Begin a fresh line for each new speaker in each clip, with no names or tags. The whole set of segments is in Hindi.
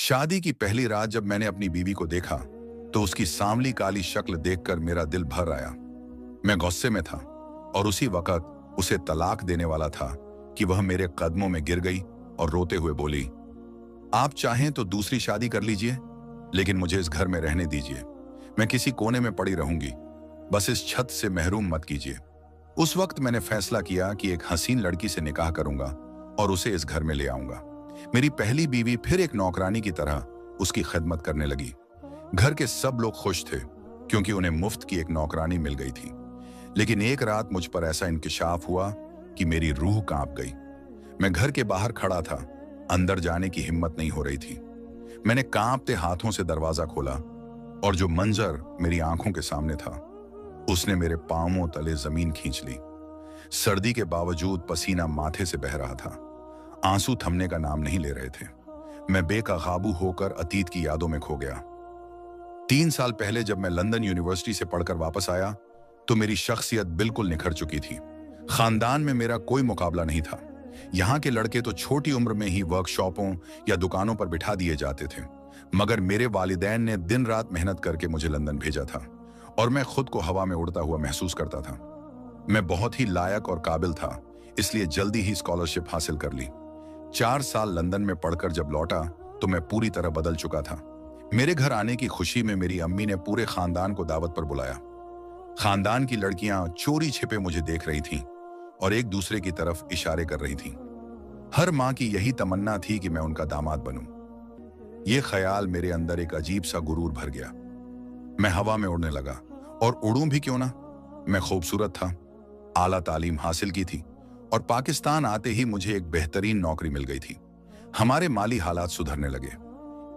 शादी की पहली रात जब मैंने अपनी बीवी को देखा तो उसकी सांवली काली शक्ल देखकर मेरा दिल भर आया। मैं गुस्से में था और उसी वक्त उसे तलाक देने वाला था कि वह मेरे कदमों में गिर गई और रोते हुए बोली, आप चाहें तो दूसरी शादी कर लीजिए, लेकिन मुझे इस घर में रहने दीजिए। मैं किसी कोने में पड़ी रहूंगी, बस इस छत से महरूम मत कीजिए। उस वक्त मैंने फैसला किया कि एक हसीन लड़की से निकाह करूंगा और उसे इस घर में ले आऊंगा। मेरी पहली बीवी फिर एक नौकरानी की तरह उसकी खिदमत करने लगी। घर के सब लोग खुश थे क्योंकि उन्हें मुफ्त की एक नौकरानी मिल गई थी। लेकिन एक रात मुझ पर ऐसा इंकिशाफ हुआ कि मेरी रूह कांप गई। मैं घर के बाहर खड़ा था, अंदर जाने की हिम्मत नहीं हो रही थी। मैंने कांपते हाथों से दरवाजा खोला और जो मंजर मेरी आंखों के सामने था उसने मेरे पांवों तले जमीन खींच ली। सर्दी के बावजूद पसीना माथे से बह रहा था, आंसू थमने का नाम नहीं ले रहे थे। मैं बेकाबू होकर अतीत की यादों में खो गया। 3 साल पहले जब मैं लंदन यूनिवर्सिटी से पढ़कर वापस आया तो मेरी शख्सियत बिल्कुल निखर चुकी थी। खानदान में मेरा कोई मुकाबला नहीं था। यहाँ के लड़के तो छोटी उम्र में ही वर्कशॉपों या दुकानों पर बिठा दिए जाते थे, मगर मेरे वालिदैन ने दिन रात मेहनत करके मुझे लंदन भेजा था और मैं खुद को हवा में उड़ता हुआ महसूस करता था। मैं बहुत ही लायक और काबिल था, इसलिए जल्दी ही स्कॉलरशिप हासिल कर ली। 4 साल लंदन में पढ़कर जब लौटा तो मैं पूरी तरह बदल चुका था। मेरे घर आने की खुशी में मेरी अम्मी ने पूरे खानदान को दावत पर बुलाया। खानदान की लड़कियां चोरी छिपे मुझे देख रही थीं और एक दूसरे की तरफ इशारे कर रही थीं। हर माँ की यही तमन्ना थी कि मैं उनका दामाद बनूं। यह ख्याल मेरे अंदर एक अजीब सा गुरूर भर गया। मैं हवा में उड़ने लगा, और उड़ूं भी क्यों ना। मैं खूबसूरत था, आला तालीम हासिल की थी और पाकिस्तान आते ही मुझे एक बेहतरीन नौकरी मिल गई थी। हमारे माली हालात सुधरने लगे।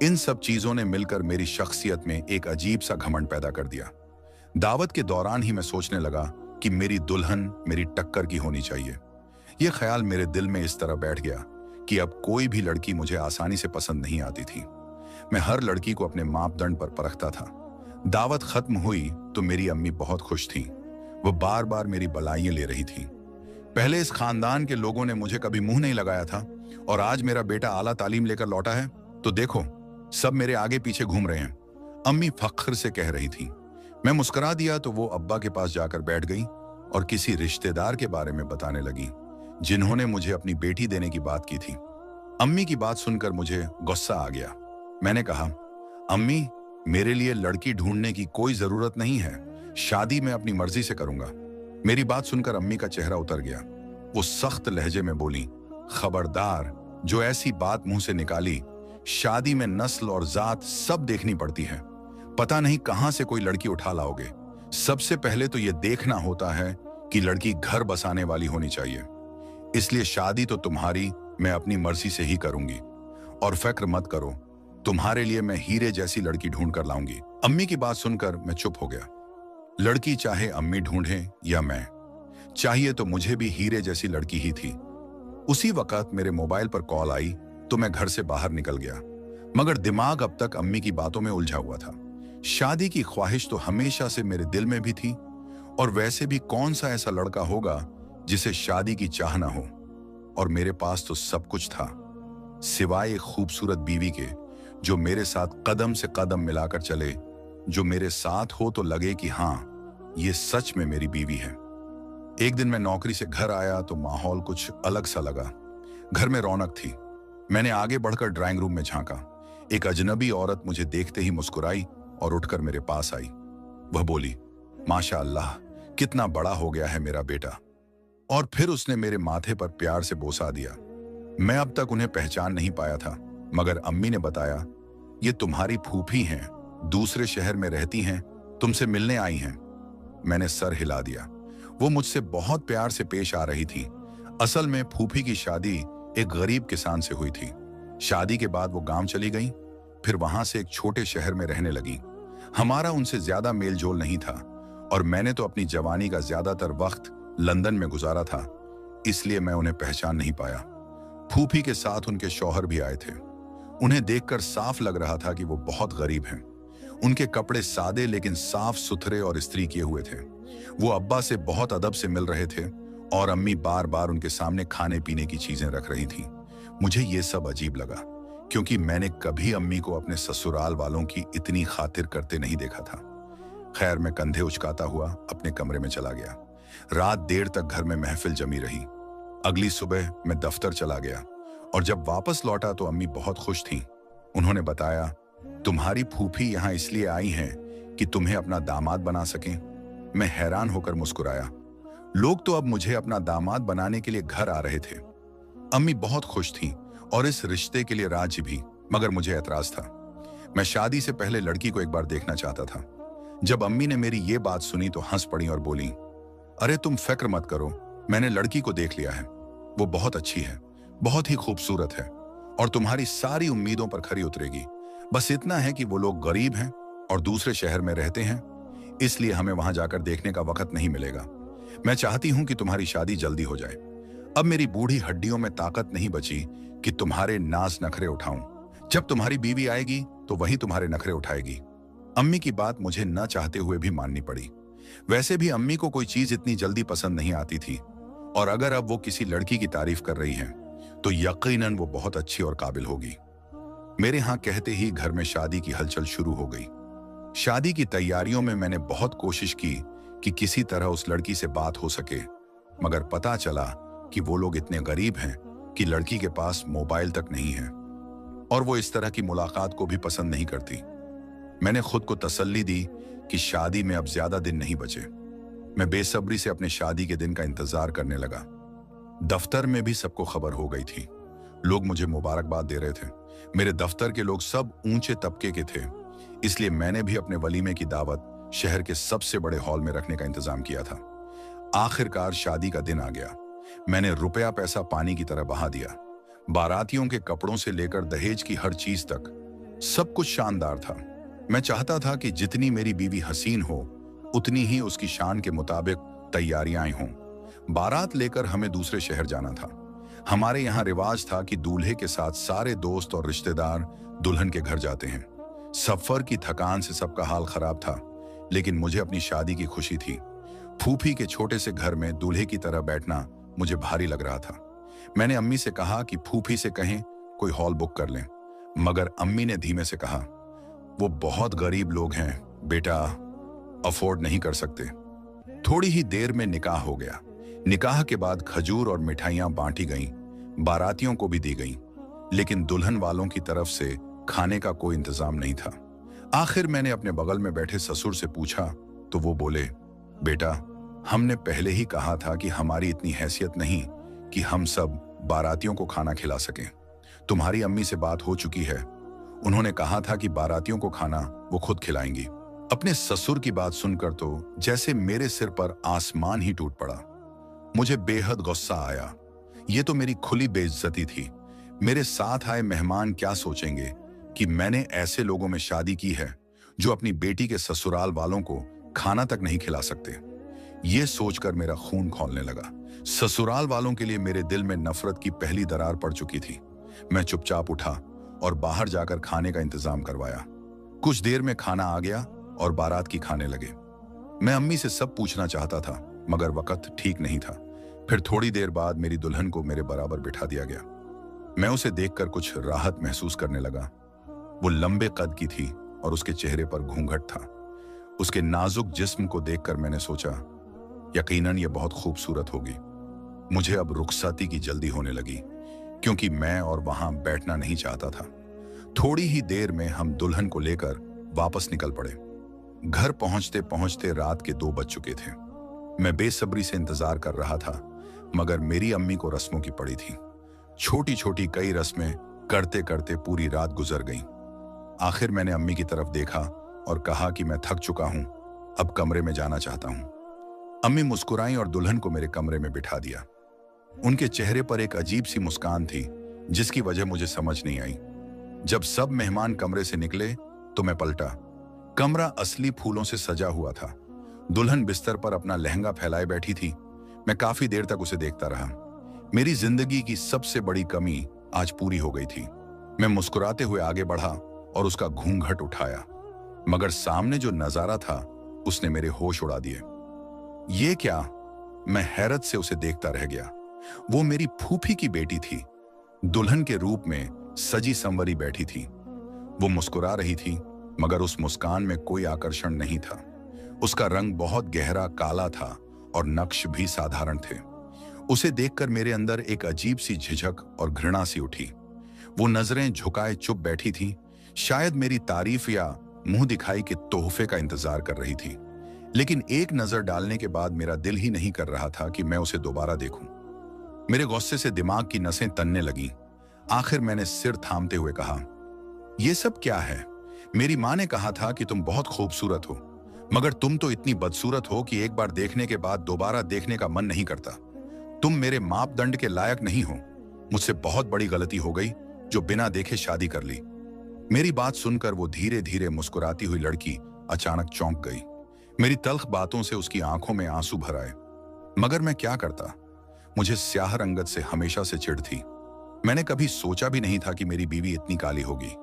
इन सब चीजों ने मिलकर मेरी शख्सियत में एक अजीब सा घमंड पैदा कर दिया। दावत के दौरान ही मैं सोचने लगा कि मेरी दुल्हन मेरी टक्कर की होनी चाहिए। यह ख्याल मेरे दिल में इस तरह बैठ गया कि अब कोई भी लड़की मुझे आसानी से पसंद नहीं आती थी। मैं हर लड़की को अपने मापदंड पर परखता था। दावत खत्म हुई तो मेरी अम्मी बहुत खुश थी। वो बार बार मेरी बलाइयां ले रही थी। पहले इस खानदान के लोगों ने मुझे कभी मुंह नहीं लगाया था, और आज मेरा बेटा आला तालीम लेकर लौटा है तो देखो, सब मेरे आगे पीछे घूम रहे हैं, अम्मी फख्र से कह रही थी। मैं मुस्कुरा दिया तो वो अब्बा के पास जाकर बैठ गई और किसी रिश्तेदार के बारे में बताने लगी जिन्होंने मुझे अपनी बेटी देने की बात की थी। अम्मी की बात सुनकर मुझे गुस्सा आ गया। मैंने कहा, अम्मी, मेरे लिए लड़की ढूंढने की कोई जरूरत नहीं है, शादी मैं अपनी मर्जी से करूंगा। मेरी बात सुनकर अम्मी का चेहरा उतर गया। वो सख्त लहजे में बोली, खबरदार, जो ऐसी बात मुंह से निकाली, शादी में नस्ल और जात सब देखनी पड़ती है। पता नहीं कहां से कोई लड़की उठा लाओगे। सबसे पहले तो यह देखना होता है कि लड़की घर बसाने वाली होनी चाहिए। इसलिए शादी तो तुम्हारी मैं अपनी मर्जी से ही करूंगी, और फिक्र मत करो, तुम्हारे लिए मैं हीरे जैसी लड़की ढूंढ कर लाऊंगी। अम्मी की बात सुनकर मैं चुप हो गया। लड़की चाहे अम्मी ढूंढे या मैं, चाहिए तो मुझे भी हीरे जैसी लड़की ही थी। उसी वक्त मेरे मोबाइल पर कॉल आई तो मैं घर से बाहर निकल गया, मगर दिमाग अब तक अम्मी की बातों में उलझा हुआ था। शादी की ख्वाहिश तो हमेशा से मेरे दिल में भी थी, और वैसे भी कौन सा ऐसा लड़का होगा जिसे शादी की चाह ना हो। और मेरे पास तो सब कुछ था, सिवाय एक खूबसूरत बीवी के जो मेरे साथ कदम से कदम मिलाकर चले, जो मेरे साथ हो तो लगे कि हाँ, ये सच में मेरी बीवी है। एक दिन मैं नौकरी से घर आया तो माहौल कुछ अलग सा लगा। घर में रौनक थी। मैंने आगे बढ़कर ड्राइंग रूम में झांका। एक अजनबी औरत मुझे देखते ही मुस्कुराई और उठकर मेरे पास आई। वह बोली, माशा अल्लाह, कितना बड़ा हो गया है मेरा बेटा। और फिर उसने मेरे माथे पर प्यार से बोसा दिया। मैं अब तक उन्हें पहचान नहीं पाया था, मगर अम्मी ने बताया, ये तुम्हारी फूफी हैं, दूसरे शहर में रहती हैं, तुमसे मिलने आई हैं। मैंने सर हिला दिया। वो मुझसे बहुत प्यार से पेश आ रही थी। असल में फूफी की शादी एक गरीब किसान से हुई थी। शादी के बाद वो गांव चली गई, फिर वहां से एक छोटे शहर में रहने लगी। हमारा उनसे ज्यादा मेल जोल नहीं था, और मैंने तो अपनी जवानी का ज्यादातर वक्त लंदन में गुजारा था, इसलिए मैं उन्हें पहचान नहीं पाया। फूफी के साथ उनके शौहर भी आए थे। उन्हें देखकर साफ लग रहा था कि वो बहुत गरीब हैं। उनके कपड़े सादे लेकिन साफ सुथरे और इस्त्री किए हुए थे। वो अब्बा से बहुत अदब से मिल रहे थे, और अम्मी बार बार उनके सामने खाने पीने की चीजें रख रही थी। मुझे ये सब अजीब लगा। क्योंकि मैंने कभी अम्मी को अपने ससुराल वालों की इतनी खातिर करते नहीं देखा था। खैर, मैं कंधे उचकाता हुआ अपने कमरे में चला गया। रात देर तक घर में महफिल जमी रही। अगली सुबह मैं दफ्तर चला गया और जब वापस लौटा तो अम्मी बहुत खुश थीं। उन्होंने बताया, तुम्हारी फूफी यहाँ इसलिए आई हैं कि तुम्हें अपना दामाद बना सकें। मैं हैरान होकर मुस्कुराया। लोग तो अब मुझे अपना दामाद बनाने के लिए घर आ रहे थे। अम्मी बहुत खुश थीं और इस रिश्ते के लिए राजी भी, मगर मुझे ऐतराज था। मैं शादी से पहले लड़की को एक बार देखना चाहता था। जब अम्मी ने मेरी ये बात सुनी तो हंस पड़ी और बोली, अरे तुम फिक्र मत करो, मैंने लड़की को देख लिया है। वो बहुत अच्छी है, बहुत ही खूबसूरत है और तुम्हारी सारी उम्मीदों पर खरी उतरेगी। बस इतना है कि वो लोग गरीब हैं और दूसरे शहर में रहते हैं, इसलिए हमें वहां जाकर देखने का वक्त नहीं मिलेगा। मैं चाहती हूं कि तुम्हारी शादी जल्दी हो जाए। अब मेरी बूढ़ी हड्डियों में ताकत नहीं बची कि तुम्हारे नाज नखरे उठाऊं। जब तुम्हारी बीवी आएगी तो वही तुम्हारे नखरे उठाएगी। अम्मी की बात मुझे न चाहते हुए भी माननी पड़ी। वैसे भी अम्मी को कोई चीज इतनी जल्दी पसंद नहीं आती थी और अगर अब वो किसी लड़की की तारीफ कर रही हैं तो यकीनन वो बहुत अच्छी और काबिल होगी। मेरे यहाँ कहते ही घर में शादी की हलचल शुरू हो गई। शादी की तैयारियों में मैंने बहुत कोशिश की कि किसी तरह उस लड़की से बात हो सके, मगर पता चला कि वो लोग इतने गरीब हैं कि लड़की के पास मोबाइल तक नहीं है और वो इस तरह की मुलाकात को भी पसंद नहीं करती। मैंने खुद को तसल्ली दी कि शादी में अब ज्यादा दिन नहीं बचे। मैं बेसब्री से अपने शादी के दिन का इंतजार करने लगा। दफ्तर में भी सबको खबर हो गई थी। लोग मुझे मुबारकबाद दे रहे थे। मेरे दफ्तर के लोग सब ऊंचे तबके के थे, इसलिए मैंने भी अपने वलीमे की दावत शहर के सबसे बड़े हॉल में रखने का इंतजाम किया था। आखिरकार शादी का दिन आ गया। मैंने रुपया पैसा पानी की तरह बहा दिया। बारातियों के कपड़ों से लेकर दहेज की हर चीज तक सब कुछ शानदार था। मैं चाहता था कि जितनी मेरी बीवी हसीन हो उतनी ही उसकी शान के मुताबिक तैयारियां हों। बारात लेकर हमें दूसरे शहर जाना था। हमारे यहाँ रिवाज था कि दूल्हे के साथ सारे दोस्त और रिश्तेदार दुल्हन के घर जाते हैं। सफर की थकान से सबका हाल खराब था, लेकिन मुझे अपनी शादी की खुशी थी। फूफी के छोटे से घर में दूल्हे की तरह बैठना मुझे भारी लग रहा था। मैंने अम्मी से कहा कि फूफी से कहें कोई हॉल बुक कर लें, मगर अम्मी ने धीमे से कहा, वो बहुत गरीब लोग हैं बेटा, अफोर्ड नहीं कर सकते। थोड़ी ही देर में निकाह हो गया। निकाह के बाद खजूर और मिठाइयां बांटी गईं, बारातियों को भी दी गईं, लेकिन दुल्हन वालों की तरफ से खाने का कोई इंतजाम नहीं था। आखिर मैंने अपने बगल में बैठे ससुर से पूछा तो वो बोले, बेटा, हमने पहले ही कहा था कि हमारी इतनी हैसियत नहीं कि हम सब बारातियों को खाना खिला सकें। तुम्हारी अम्मी से बात हो चुकी है, उन्होंने कहा था कि बारातियों को खाना वो खुद खिलाएंगी। अपने ससुर की बात सुनकर तो जैसे मेरे सिर पर आसमान ही टूट पड़ा। मुझे बेहद गुस्सा आया। ये तो मेरी खुली बेइज्जती थी। मेरे साथ आए मेहमान क्या सोचेंगे कि मैंने ऐसे लोगों में शादी की है जो अपनी बेटी के ससुराल वालों को खाना तक नहीं खिला सकते। ये सोचकर मेरा खून खौलने लगा। ससुराल वालों के लिए मेरे दिल में नफरत की पहली दरार पड़ चुकी थी। मैं चुपचाप उठा और बाहर जाकर खाने का इंतजाम करवाया। कुछ देर में खाना आ गया और बारात की खाने लगे। मैं अम्मी से सब पूछना चाहता था, मगर वक्त ठीक नहीं था। फिर थोड़ी देर बाद मेरी दुल्हन को मेरे बराबर बिठा दिया गया। मैं उसे देखकर कुछ राहत महसूस करने लगा। वो लंबे कद की थी और उसके चेहरे पर घूंघट था। उसके नाजुक जिस्म को देखकर मैंने सोचा, यकीनन ये बहुत खूबसूरत होगी। मुझे अब रुखसाती की जल्दी होने लगी, क्योंकि मैं और वहां बैठना नहीं चाहता था। थोड़ी ही देर में हम दुल्हन को लेकर वापस निकल पड़े। घर पहुंचते पहुंचते रात के 2 बज चुके थे। मैं बेसब्री से इंतजार कर रहा था, मगर मेरी अम्मी को रस्मों की पड़ी थी। छोटी छोटी कई रस्में करते करते पूरी रात गुजर गईं। आखिर मैंने अम्मी की तरफ देखा और कहा कि मैं थक चुका हूं, अब कमरे में जाना चाहता हूं। अम्मी मुस्कुराई और दुल्हन को मेरे कमरे में बिठा दिया। उनके चेहरे पर एक अजीब सी मुस्कान थी, जिसकी वजह मुझे समझ नहीं आई। जब सब मेहमान कमरे से निकले तो मैं पलटा। कमरा असली फूलों से सजा हुआ था। दुल्हन बिस्तर पर अपना लहंगा फैलाए बैठी थी। मैं काफी देर तक उसे देखता रहा। मेरी जिंदगी की सबसे बड़ी कमी आज पूरी हो गई थी। मैं मुस्कुराते हुए आगे बढ़ा और उसका घूंघट उठाया, मगर सामने जो नजारा था उसने मेरे होश उड़ा दिए। ये क्या? मैं हैरत से उसे देखता रह गया। वो मेरी फूफी की बेटी थी। दुल्हन के रूप में सजी संवरी बैठी थी। वो मुस्कुरा रही थी, मगर उस मुस्कान में कोई आकर्षण नहीं था। उसका रंग बहुत गहरा काला था और नक्श भी साधारण थे। उसे देखकर मेरे अंदर एक अजीब सी झिझक और घृणा सी उठी। वो नजरें झुकाए चुप बैठी थी, शायद मेरी तारीफ या मुंह दिखाई के तोहफे का इंतजार कर रही थी। लेकिन एक नजर डालने के बाद मेरा दिल ही नहीं कर रहा था कि मैं उसे दोबारा देखूं। मेरे गुस्से से दिमाग की नसें तनने लगीं। आखिर मैंने सिर थामते हुए कहा, यह सब क्या है? मेरी माँ ने कहा था कि तुम बहुत खूबसूरत हो, मगर तुम तो इतनी बदसूरत हो कि एक बार देखने के बाद दोबारा देखने का मन नहीं करता। तुम मेरे मापदंड के लायक नहीं हो। मुझसे बहुत बड़ी गलती हो गई जो बिना देखे शादी कर ली। मेरी बात सुनकर वो धीरे धीरे मुस्कुराती हुई लड़की अचानक चौंक गई। मेरी तल्ख बातों से उसकी आंखों में आंसू भर आए। मगर मैं क्या करता? मुझे स्याह रंगत से हमेशा से चिढ़ थी। मैंने कभी सोचा भी नहीं था कि मेरी बीवी इतनी काली होगी।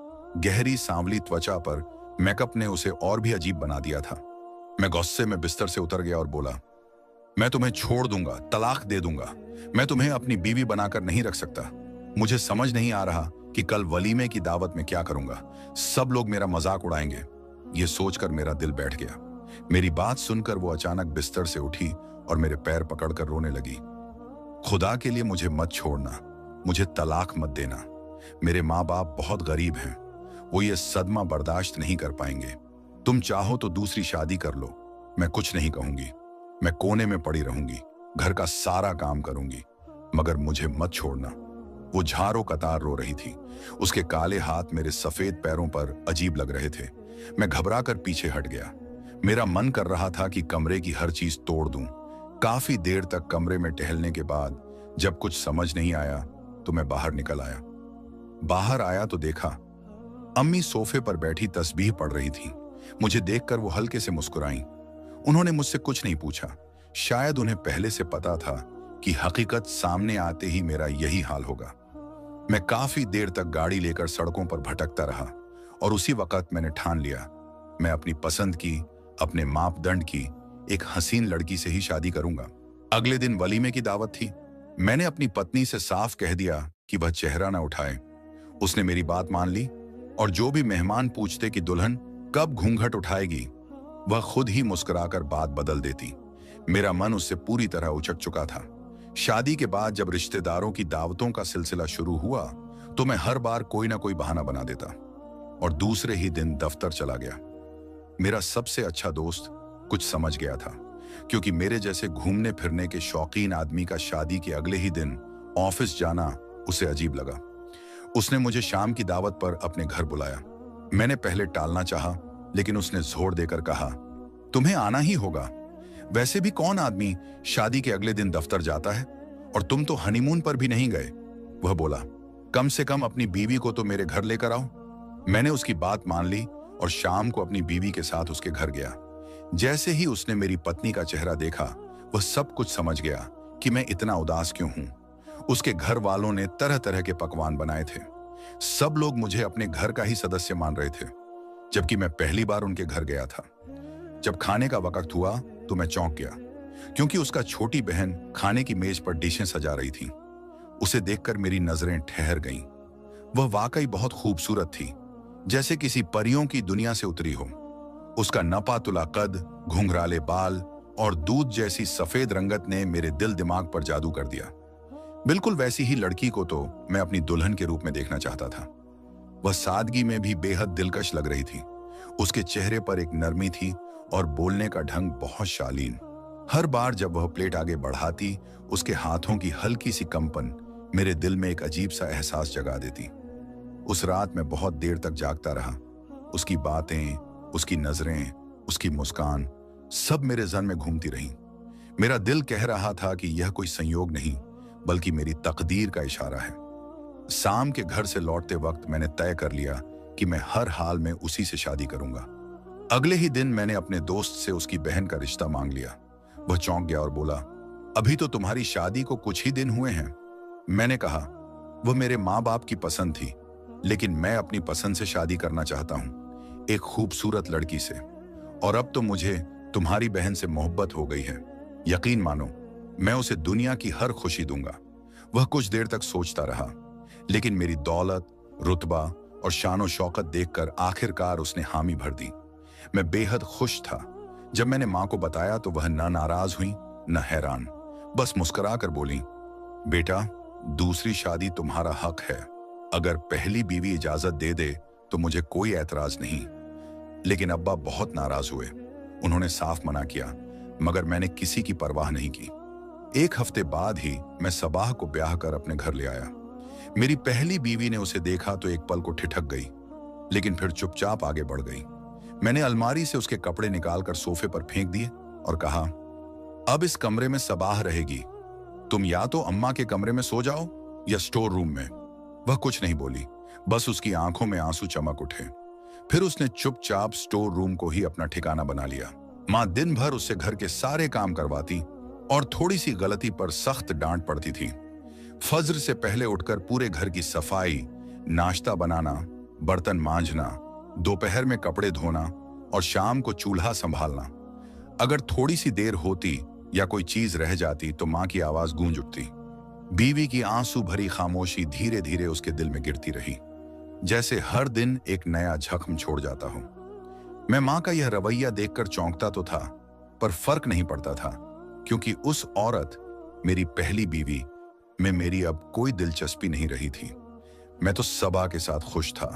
गहरी सांवली त्वचा पर मेकअप ने उसे और भी अजीब बना दिया था। मैं गुस्से में बिस्तर से उतर गया और बोला, मैं तुम्हें छोड़ दूंगा, तलाक दे दूंगा। मैं तुम्हें अपनी बीवी बनाकर नहीं रख सकता। मुझे समझ नहीं आ रहा कि कल वलीमे की दावत में क्या करूंगा। सब लोग मेरा मजाक उड़ाएंगे। ये सोचकर मेरा दिल बैठ गया। मेरी बात सुनकर वो अचानक बिस्तर से उठी और मेरे पैर पकड़कर रोने लगी। खुदा के लिए मुझे मत छोड़ना, मुझे तलाक मत देना। मेरे माँ बाप बहुत गरीब हैं, वो ये सदमा बर्दाश्त नहीं कर पाएंगे। तुम चाहो तो दूसरी शादी कर लो, मैं कुछ नहीं कहूंगी। मैं कोने में पड़ी रहूंगी, घर का सारा काम करूंगी, मगर मुझे मत छोड़ना। वो झारो कतार रो रही थी। उसके काले हाथ मेरे सफेद पैरों पर अजीब लग रहे थे। मैं घबराकर पीछे हट गया। मेरा मन कर रहा था कि कमरे की हर चीज तोड़ दूं। काफी देर तक कमरे में टहलने के बाद जब कुछ समझ नहीं आया तो मैं बाहर निकल आया। बाहर आया तो देखा अम्मी सोफे पर बैठी तस्बीह पढ़ रही थी। मुझे देखकर वो हल्के से मुस्कुराईं। उन्होंने मुझसे कुछ नहीं पूछा। शायद उन्हें पहले से पता था कि हकीकत सामने आते ही मेरा यही हाल होगा। मैं काफी देर तक गाड़ी लेकर सड़कों पर भटकता रहा और उसी वक्त मैंने ठान लिया, मैं अपनी पसंद की, अपने मापदंड की एक हसीन लड़की से ही शादी करूंगा। अगले दिन वलीमे की दावत थी। मैंने अपनी पत्नी से साफ कह दिया कि वह चेहरा ना उठाए। उसने मेरी बात मान ली और जो भी मेहमान पूछते कि दुल्हन कब घूंघट उठाएगी, वह खुद ही मुस्कुराकर बात बदल देती। मेरा मन उससे पूरी तरह उचट चुका था। शादी के बाद जब रिश्तेदारों की दावतों का सिलसिला शुरू हुआ तो मैं हर बार कोई ना कोई बहाना बना देता और दूसरे ही दिन दफ्तर चला गया। मेरा सबसे अच्छा दोस्त कुछ समझ गया था, क्योंकि मेरे जैसे घूमने फिरने के शौकीन आदमी का शादी के अगले ही दिन ऑफिस जाना उसे अजीब लगा। उसने मुझे शाम की दावत पर अपने घर बुलाया। मैंने पहले टालना चाहा, लेकिन उसने जोर देकर कहा, तुम्हें आना ही होगा। वैसे भी कौन आदमी शादी के अगले दिन दफ्तर जाता है, और तुम तो हनीमून पर भी नहीं गए। वह बोला, कम से कम अपनी बीवी को तो मेरे घर लेकर आओ। मैंने उसकी बात मान ली और शाम को अपनी बीवी के साथ उसके घर गया। जैसे ही उसने मेरी पत्नी का चेहरा देखा, वह सब कुछ समझ गया कि मैं इतना उदास क्यों हूं। उसके घर वालों ने तरह तरह के पकवान बनाए थे। सब लोग मुझे अपने घर का ही सदस्य मान रहे थे, जबकि मैं पहली बार उनके घर गया था। जब खाने का वक्त हुआ तो मैं चौंक गया, क्योंकि उसका छोटी बहन खाने की मेज पर डिशें सजा रही थी। उसे देखकर मेरी नजरें ठहर गईं। वह वाकई बहुत खूबसूरत थी, जैसे किसी परियों की दुनिया से उतरी हो। उसका नपा तुला कद, घुंघराले बाल और दूध जैसी सफेद रंगत ने मेरे दिल दिमाग पर जादू कर दिया। बिल्कुल वैसी ही लड़की को तो मैं अपनी दुल्हन के रूप में देखना चाहता था। वह सादगी में भी बेहद दिलकश लग रही थी। उसके चेहरे पर एक नरमी थी और बोलने का ढंग बहुत शालीन। हर बार जब वह प्लेट आगे बढ़ाती, उसके हाथों की हल्की सी कंपन मेरे दिल में एक अजीब सा एहसास जगा देती। उस रात मैं बहुत देर तक जागता रहा। उसकी बातें, उसकी नजरें, उसकी मुस्कान सब मेरे जहन में घूमती रहीं। मेरा दिल कह रहा था कि यह कोई संयोग नहीं, बल्कि मेरी तकदीर का इशारा है। शाम के घर से लौटते वक्त मैंने तय कर लिया कि मैं हर हाल में उसी से शादी करूंगा। अगले ही दिन मैंने अपने दोस्त से उसकी बहन का रिश्ता मांग लिया। वह चौंक गया और बोला, अभी तो तुम्हारी शादी को कुछ ही दिन हुए हैं। मैंने कहा, वह मेरे माँ बाप की पसंद थी, लेकिन मैं अपनी पसंद से शादी करना चाहता हूं, एक खूबसूरत लड़की से। और अब तो मुझे तुम्हारी बहन से मोहब्बत हो गई है। यकीन मानो, मैं उसे दुनिया की हर खुशी दूंगा। वह कुछ देर तक सोचता रहा, लेकिन मेरी दौलत, रुतबा और शानो शौकत देखकर आखिरकार उसने हामी भर दी। मैं बेहद खुश था। जब मैंने मां को बताया तो वह न नाराज हुई न हैरान, बस मुस्कुरा कर बोली, बेटा, दूसरी शादी तुम्हारा हक है। अगर पहली बीवी इजाजत दे दे तो मुझे कोई ऐतराज नहीं। लेकिन अब्बा बहुत नाराज हुए। उन्होंने साफ मना किया, मगर मैंने किसी की परवाह नहीं की। एक हफ्ते बाद ही मैं सबाह को ब्याह कर अपने घर ले आया। मेरी पहली बीवी ने उसे देखा तो एक पल को ठिठक गई, लेकिन फिर चुपचाप आगे बढ़ गई। मैंने अलमारी से उसके कपड़े निकालकर सोफे पर फेंक दिए और कहा, अब इस कमरे में सबाह रहेगी। तुम या तो अम्मा के कमरे में सो जाओ या स्टोर रूम में। वह कुछ नहीं बोली, बस उसकी आंखों में आंसू चमक उठे। फिर उसने चुपचाप स्टोर रूम को ही अपना ठिकाना बना लिया। मां दिन भर उससे घर के सारे काम करवाती और थोड़ी सी गलती पर सख्त डांट पड़ती थी। फज्र से पहले उठकर पूरे घर की सफाई, नाश्ता बनाना, बर्तन मांजना, दोपहर में कपड़े धोना और शाम को चूल्हा संभालना। अगर थोड़ी सी देर होती या कोई चीज रह जाती तो मां की आवाज गूंज उठती। बीवी की आंसू भरी खामोशी धीरे धीरे उसके दिल में गिरती रही, जैसे हर दिन एक नया जख्म छोड़ जाता हो। मैं मां का यह रवैया देखकर चौंकता तो था, पर फर्क नहीं पड़ता था, क्योंकि उस औरत, मेरी पहली बीवी, में मेरी अब कोई दिलचस्पी नहीं रही थी। मैं तो सबा के साथ खुश था।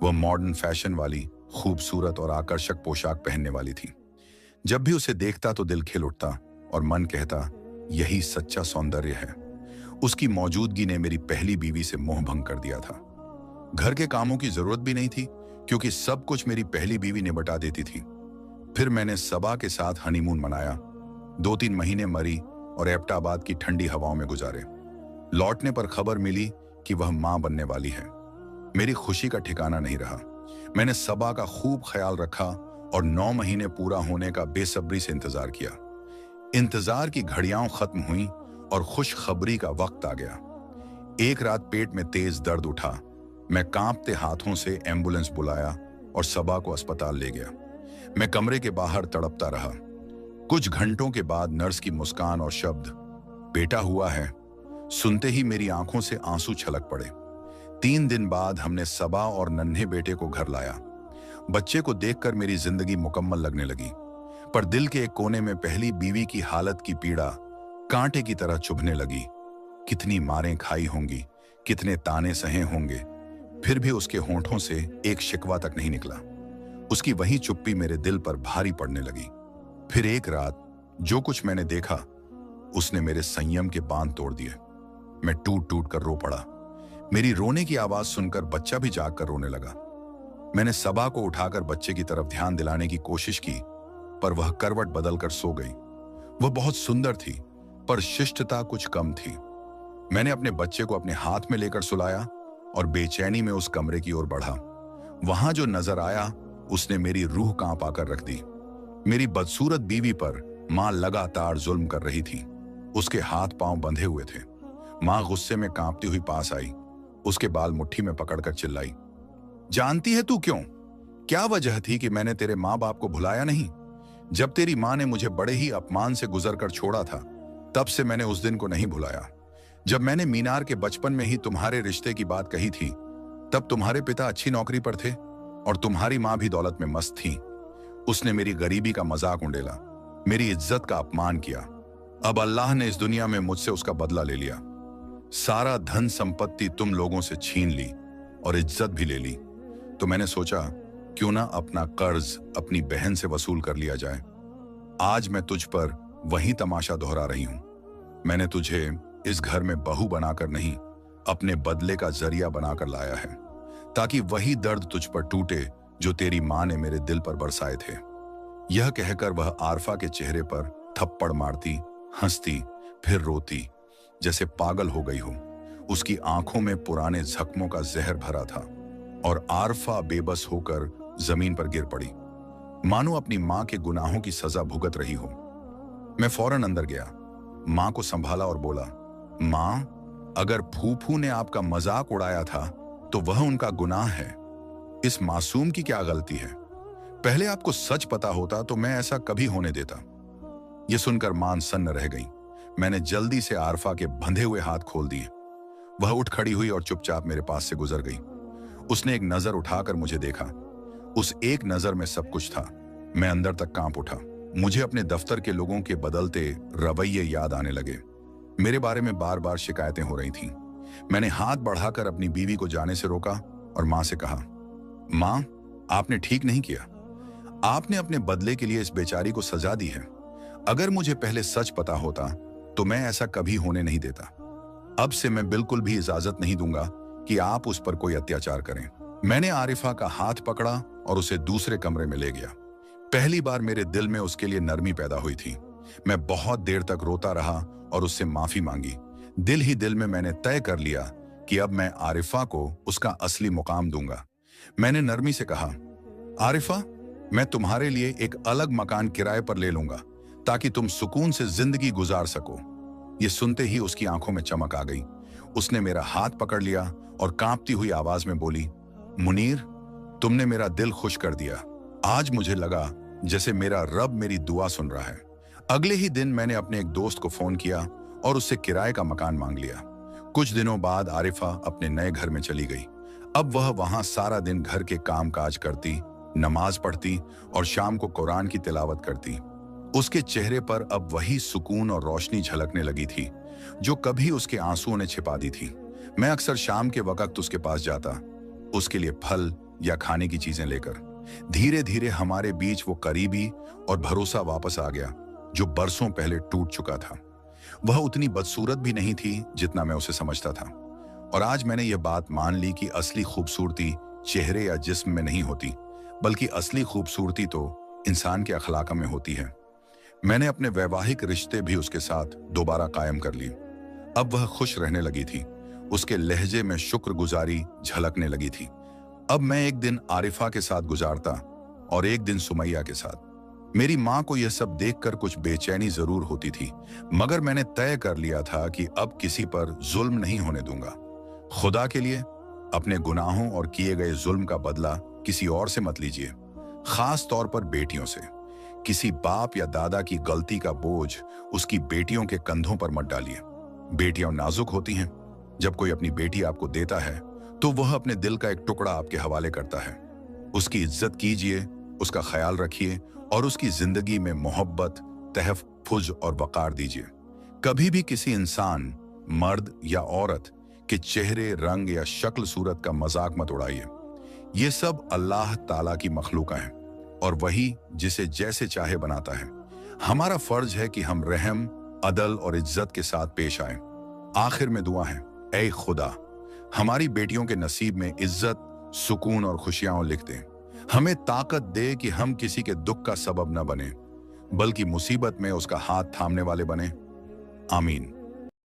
वह मॉडर्न फैशन वाली, खूबसूरत और आकर्षक पोशाक पहनने वाली थी। जब भी उसे देखता तो दिल खिल उठता और मन कहता, यही सच्चा सौंदर्य है। उसकी मौजूदगी ने मेरी पहली बीवी से मोह भंग कर दिया था। घर के कामों की जरूरत भी नहीं थी, क्योंकि सब कुछ मेरी पहली बीवी निपटा देती थी। फिर मैंने सबा के साथ हनीमून मनाया। 2-3 महीने मरी और एबटाबाद की ठंडी हवाओं में गुजारे। लौटने पर खबर मिली कि वह मां बनने वाली है। मेरी खुशी का ठिकाना नहीं रहा। मैंने सबा का खूब ख्याल रखा और 9 महीने पूरा होने का बेसब्री से इंतजार किया। इंतजार की घड़ियां खत्म हुई और खुशखबरी का वक्त आ गया। एक रात पेट में तेज दर्द उठा। मैं कांपते हाथों से एम्बुलेंस बुलाया और सबा को अस्पताल ले गया। मैं कमरे के बाहर तड़पता रहा। कुछ घंटों के बाद नर्स की मुस्कान और शब्द, बेटा हुआ है, सुनते ही मेरी आंखों से आंसू छलक पड़े। 3 दिन बाद हमने सबा और नन्हे बेटे को घर लाया। बच्चे को देखकर मेरी जिंदगी मुकम्मल लगने लगी, पर दिल के एक कोने में पहली बीवी की हालत की पीड़ा कांटे की तरह चुभने लगी। कितनी मारें खाई होंगी, कितने ताने सहे होंगे, फिर भी उसके होंठों से एक शिकवा तक नहीं निकला। उसकी वही चुप्पी मेरे दिल पर भारी पड़ने लगी। फिर एक रात जो कुछ मैंने देखा, उसने मेरे संयम के बांध तोड़ दिए। मैं टूट टूट कर रो पड़ा। मेरी रोने की आवाज सुनकर बच्चा भी जाग कर रोने लगा। मैंने सबा को उठाकर बच्चे की तरफ ध्यान दिलाने की कोशिश की, पर वह करवट बदलकर सो गई। वह बहुत सुंदर थी, पर शिष्टता कुछ कम थी। मैंने अपने बच्चे को अपने हाथ में लेकर सुलाया और बेचैनी में उस कमरे की ओर बढ़ा। वहां जो नजर आया, उसने मेरी रूह कांपा कर रख दी। मेरी बदसूरत बीवी पर मां लगातार जुल्म कर रही थी। उसके हाथ पांव बंधे हुए थे। मां गुस्से में कांपती हुई पास आई, उसके बाल मुट्ठी में पकड़कर चिल्लाई, जानती है तू क्यों? क्या वजह थी कि मैंने तेरे माँ बाप को भुलाया नहीं? जब तेरी माँ ने मुझे बड़े ही अपमान से गुजर कर छोड़ा था, तब से मैंने उस दिन को नहीं भुलाया। जब मैंने मीनार के बचपन में ही तुम्हारे रिश्ते की बात कही थी, तब तुम्हारे पिता अच्छी नौकरी पर थे और तुम्हारी माँ भी दौलत में मस्त थी। उसने मेरी गरीबी का मजाक उंडेला, मेरी इज्जत का अपमान किया। अब अल्लाह ने इस दुनिया में मुझसे उसका बदला ले लिया। सारा धन संपत्ति तुम लोगों से छीन ली और इज्जत भी ले ली। तो मैंने सोचा, क्यों ना अपना कर्ज अपनी बहन से वसूल कर लिया जाए। आज मैं तुझ पर वही तमाशा दोहरा रही हूं। मैंने तुझे इस घर में बहू बनाकर नहीं, अपने बदले का जरिया बनाकर लाया है, ताकि वही दर्द तुझ पर टूटे जो तेरी मां ने मेरे दिल पर बरसाए थे। यह कहकर वह आरफा के चेहरे पर थप्पड़ मारती, हंसती, फिर रोती, जैसे पागल हो गई हो। उसकी आंखों में पुराने जख्मों का जहर भरा था और आरफा बेबस होकर जमीन पर गिर पड़ी, मानो अपनी मां के गुनाहों की सजा भुगत रही हो। मैं फौरन अंदर गया, मां को संभाला और बोला, मां, अगर फूफू ने आपका मजाक उड़ाया था तो वह उनका गुनाह है। इस मासूम की क्या गलती है? पहले आपको सच पता होता तो मैं ऐसा कभी होने देता। यह सुनकर मां सन्न रह गई। मैंने जल्दी से आरफा के बंधे हुए हाथ खोल दिए। वह उठ खड़ी हुई और चुपचाप मेरे पास से गुजर गई। उसने एक नजर उठाकर मुझे देखा। उस एक नजर में सब कुछ था। मैं अंदर तक कांप उठा। मुझे अपने दफ्तर के लोगों के बदलते रवैये याद आने लगे। मेरे बारे में बार बार शिकायतें हो रही थीं। मैंने हाथ बढ़ाकर अपनी बीवी को जाने से रोका और मां से कहा, मां, आपने ठीक नहीं किया। आपने अपने बदले के लिए इस बेचारी को सजा दी है। अगर मुझे पहले सच पता होता तो मैं ऐसा कभी होने नहीं देता। अब से मैं बिल्कुल भी इजाजत नहीं दूंगा कि आप उस पर कोई अत्याचार करें। मैंने आरिफा का हाथ पकड़ा और उसे दूसरे कमरे में ले गया। पहली बार मेरे दिल में उसके लिए नरमी पैदा हुई थी। मैं बहुत देर तक रोता रहा और उससे माफी मांगी। दिल ही दिल में मैंने तय कर लिया कि अब मैं आरिफा को उसका असली मुकाम दूंगा। मैंने नरमी से कहा, आरिफा, मैं तुम्हारे लिए एक अलग मकान किराए पर ले लूंगा ताकि तुम सुकून से जिंदगी गुजार सको। ये सुनते ही उसकी आंखों में चमक आ गई। उसने मेरा हाथ पकड़ लिया और कांपती हुई आवाज में बोली, मुनीर, तुमने मेरा दिल खुश कर दिया। आज मुझे लगा जैसे मेरा रब मेरी दुआ सुन रहा है। अगले ही दिन मैंने अपने एक दोस्त को फोन किया और उससे किराए का मकान मांग लिया। कुछ दिनों बाद आरिफा अपने नए घर में चली गई। अब वह वहां सारा दिन घर के काम काज करती, नमाज पढ़ती और शाम को कुरान की तिलावत करती। उसके चेहरे पर अब वही सुकून और रोशनी झलकने लगी थी जो कभी उसके आंसुओं ने छिपा दी थी। मैं अक्सर शाम के वक्त उसके पास जाता, उसके लिए फल या खाने की चीजें लेकर। धीरे धीरे हमारे बीच वो करीबी और भरोसा वापस आ गया जो बरसों पहले टूट चुका था। वह उतनी बदसूरत भी नहीं थी जितना मैं उसे समझता था। और आज मैंने यह बात मान ली कि असली खूबसूरती चेहरे या जिस्म में नहीं होती, बल्कि असली खूबसूरती तो इंसान के अखलाक में होती है। मैंने अपने वैवाहिक रिश्ते भी उसके साथ दोबारा कायम कर लिए। अब वह खुश रहने लगी थी। उसके लहजे में शुक्रगुजारी झलकने लगी थी। अब मैं एक दिन आरिफा के साथ गुजारता और एक दिन सुमैया के साथ। मेरी मां को यह सब देखकर कुछ बेचैनी जरूर होती थी, मगर मैंने तय कर लिया था कि अब किसी पर जुल्म नहीं होने दूंगा। खुदा के लिए अपने गुनाहों और किए गए जुल्म का बदला किसी और से मत लीजिए, खास तौर पर बेटियों से। किसी बाप या दादा की गलती का बोझ उसकी बेटियों के कंधों पर मत डालिए। बेटियां नाजुक होती हैं। जब कोई अपनी बेटी आपको देता है तो वह अपने दिल का एक टुकड़ा आपके हवाले करता है। उसकी इज्जत कीजिए, उसका ख्याल रखिए और उसकी जिंदगी में मोहब्बत, तहफ़्फ़ुज़ और वक़ार दीजिए। कभी भी किसी इंसान, मर्द या औरत के चेहरे, रंग या शक्ल सूरत का मजाक मत उड़ाइए। ये सब अल्लाह ताला की मखलूक़ हैं और वही जिसे जैसे चाहे बनाता है। हमारा फर्ज है कि हम रहम, अदल और इज्जत के साथ पेश आएं। आखिर में दुआ है, ऐ खुदा, हमारी बेटियों के नसीब में इज्जत, सुकून और खुशियां लिख दे। हमें ताकत दे कि हम किसी के दुख का सबब न बने, बल्कि मुसीबत में उसका हाथ थामने वाले बने। आमीन।